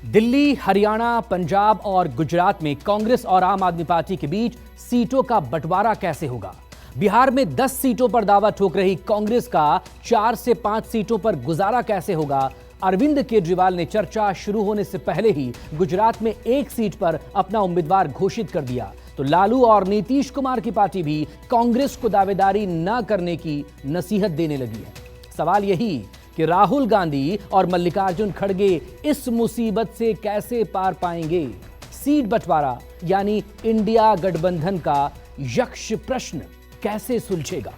दिल्ली, हरियाणा, पंजाब और गुजरात में कांग्रेस और आम आदमी पार्टी के बीच सीटों का बंटवारा कैसे होगा? बिहार में 10 सीटों पर दावा ठोक रही कांग्रेस का 4 से 5 सीटों पर गुजारा कैसे होगा? अरविंद केजरीवाल ने चर्चा शुरू होने से पहले ही गुजरात में एक सीट पर अपना उम्मीदवार घोषित कर दिया, तो लालू और नीतीश कुमार की पार्टी भी कांग्रेस को दावेदारी न करने की नसीहत देने लगी है। सवाल यही कि राहुल गांधी और मल्लिकार्जुन खड़गे इस मुसीबत से कैसे पार पाएंगे? सीट बंटवारा यानी इंडिया गठबंधन का यक्ष प्रश्न कैसे सुलझेगा?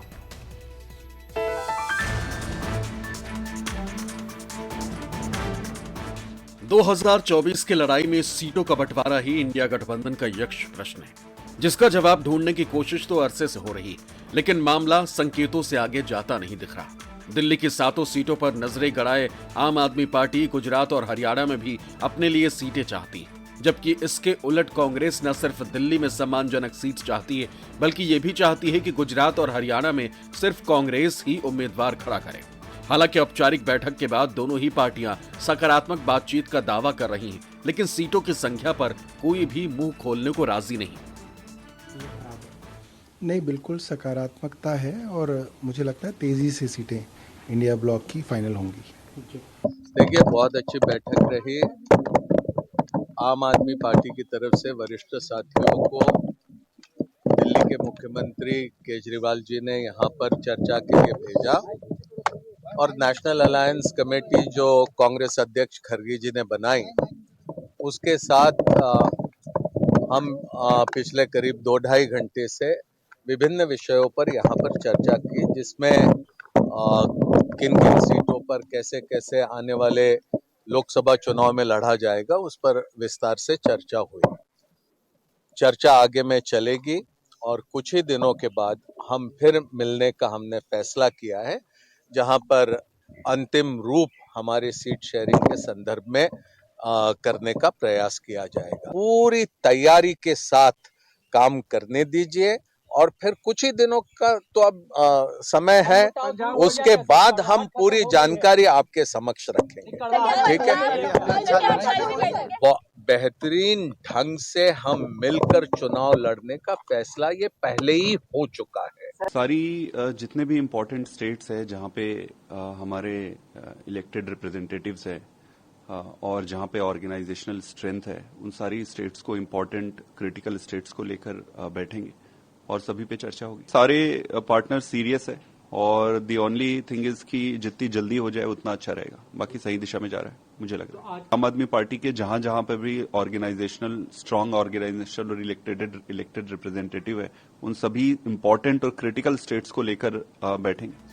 दो 2024 की लड़ाई में सीटों का बंटवारा ही इंडिया गठबंधन का यक्ष प्रश्न है, जिसका जवाब ढूंढने की कोशिश तो अरसे से हो रही है, लेकिन मामला संकेतों से आगे जाता नहीं दिख रहा। दिल्ली की 7 सीटों पर नजरें गड़ाए आम आदमी पार्टी गुजरात और हरियाणा में भी अपने लिए सीटें चाहती है, जबकि इसके उलट कांग्रेस न सिर्फ दिल्ली में सम्मानजनक सीट चाहती है, बल्कि ये भी चाहती है कि गुजरात और हरियाणा में सिर्फ कांग्रेस ही उम्मीदवार खड़ा करे। हालांकि औपचारिक बैठक के बाद दोनों ही पार्टियां सकारात्मक बातचीत का दावा कर रही हैं, लेकिन सीटों की संख्या पर कोई भी मुंह खोलने को राजी नहीं। नहीं, बिल्कुल सकारात्मकता है और मुझे लगता है तेजी से सीटें इंडिया ब्लॉक की फाइनल होंगी। देखिए, बहुत अच्छी बैठक रही। आम आदमी पार्टी की तरफ से वरिष्ठ साथियों को दिल्ली के मुख्यमंत्री केजरीवाल जी ने यहाँ पर चर्चा के लिए भेजा और नेशनल अलायंस कमेटी जो कांग्रेस अध्यक्ष खड़गे जी ने बनाई, उसके साथ हम पिछले करीब 2-2.5 घंटे से विभिन्न विषयों पर यहाँ पर चर्चा की, जिसमें किन किन सीटों पर कैसे कैसे आने वाले लोकसभा चुनाव में लड़ा जाएगा, उस पर विस्तार से चर्चा हुई। चर्चा आगे में चलेगी और कुछ ही दिनों के बाद हम फिर मिलने का हमने फैसला किया है, जहां पर अंतिम रूप हमारी सीट शेयरिंग के संदर्भ में करने का प्रयास किया जाएगा। पूरी तैयारी के साथ काम करने दीजिए और फिर कुछ ही दिनों का तो अब समय है, उसके बाद हम पूरी जानकारी आपके समक्ष रखेंगे। ठीक है? बेहतरीन ढंग से हम मिलकर चुनाव लड़ने का फैसला ये पहले ही हो चुका है। सारी जितने भी इम्पोर्टेंट स्टेट्स है जहां पे हमारे इलेक्टेड रिप्रेजेंटेटिव्स है और जहां पे ऑर्गेनाइजेशनल स्ट्रेंथ है, उन सारी स्टेट्स को इम्पोर्टेंट क्रिटिकल स्टेट्स को लेकर बैठेंगे और सभी पे चर्चा होगी। सारे पार्टनर सीरियस है और द ओनली थिंग इज कि जितनी जल्दी हो जाए उतना अच्छा रहेगा। बाकी सही दिशा में जा रहा है, मुझे लग रहा है। आम आदमी पार्टी के जहां जहां पर भी ऑर्गेनाइजेशनल स्ट्रांग ऑर्गेनाइजेशनल और इलेक्टेड रिप्रेजेंटेटिव है, उन सभी इंपॉर्टेंट और क्रिटिकल स्टेट्स को लेकर बैठेंगे।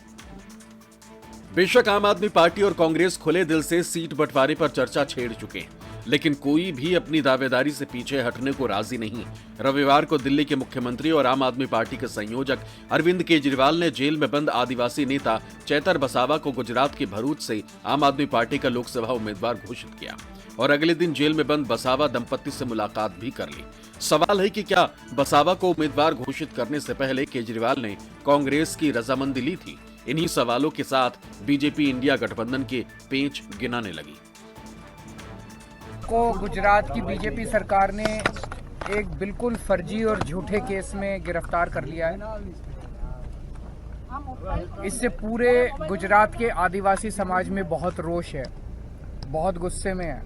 बेशक आम आदमी पार्टी और कांग्रेस खुले दिल से सीट बंटवारे पर चर्चा छेड़ चुके हैं, लेकिन कोई भी अपनी दावेदारी से पीछे हटने को राजी नहीं। रविवार को दिल्ली के मुख्यमंत्री और आम आदमी पार्टी के संयोजक अरविंद केजरीवाल ने जेल में बंद आदिवासी नेता चेतर वसावा को गुजरात के भरूच से आम आदमी पार्टी का लोकसभा उम्मीदवार घोषित किया और अगले दिन जेल में बंद वसावा दंपत्ति से मुलाकात भी कर ली। सवाल है कि क्या वसावा को उम्मीदवार घोषित करने से पहले केजरीवाल ने कांग्रेस की रजामंदी ली थी? इन्हीं सवालों के साथ बीजेपी इंडिया गठबंधन के पेंच गिनाने लगी। को गुजरात की बीजेपी सरकार ने एक बिल्कुल फर्जी और झूठे केस में गिरफ्तार कर लिया है। इससे पूरे गुजरात के आदिवासी समाज में बहुत रोष है, बहुत गुस्से में है।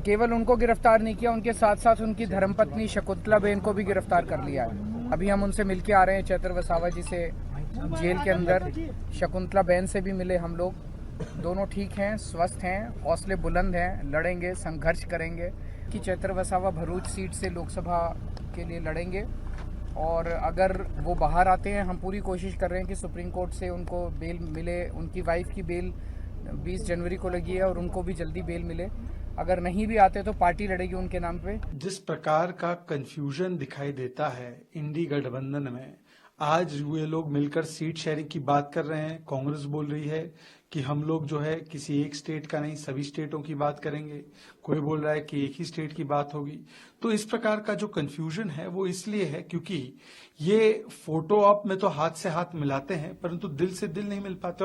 केवल उनको गिरफ्तार नहीं किया, उनके साथ साथ उनकी धर्मपत्नी शकुंतला बेन को भी गिरफ्तार कर लिया है। अभी हम उनसे मिलके आ रहे हैं, चेतर वसावा जी से जेल के अंदर। शकुंतला बेन से भी मिले हम लोग, दोनों ठीक हैं, स्वस्थ हैं, हौसले बुलंद हैं, लड़ेंगे, संघर्ष करेंगे कि चेतर वसावा भरूच सीट से लोकसभा के लिए लड़ेंगे। और अगर वो बाहर आते हैं, हम पूरी कोशिश कर रहे हैं कि सुप्रीम कोर्ट से उनको बेल मिले। उनकी वाइफ की बेल 20 जनवरी को लगी है और उनको भी जल्दी बेल मिले। अगर नहीं भी आते तो पार्टी लड़ेगी उनके नाम पे। जिस प्रकार का कंफ्यूजन दिखाई देता है इंडी गठबंधन में, आज ये लोग मिलकर सीट शेयरिंग की बात कर रहे हैं। कांग्रेस बोल रही है कि हम लोग जो है किसी एक स्टेट का नहीं, सभी स्टेटों की बात करेंगे। कोई बोल रहा है कि एक ही स्टेट की बात होगी। तो इस प्रकार का जो कंफ्यूजन है वो इसलिए है क्योंकि ये फोटो आप में तो हाथ से हाथ मिलाते हैं, परंतु दिल से दिल नहीं मिल पाते।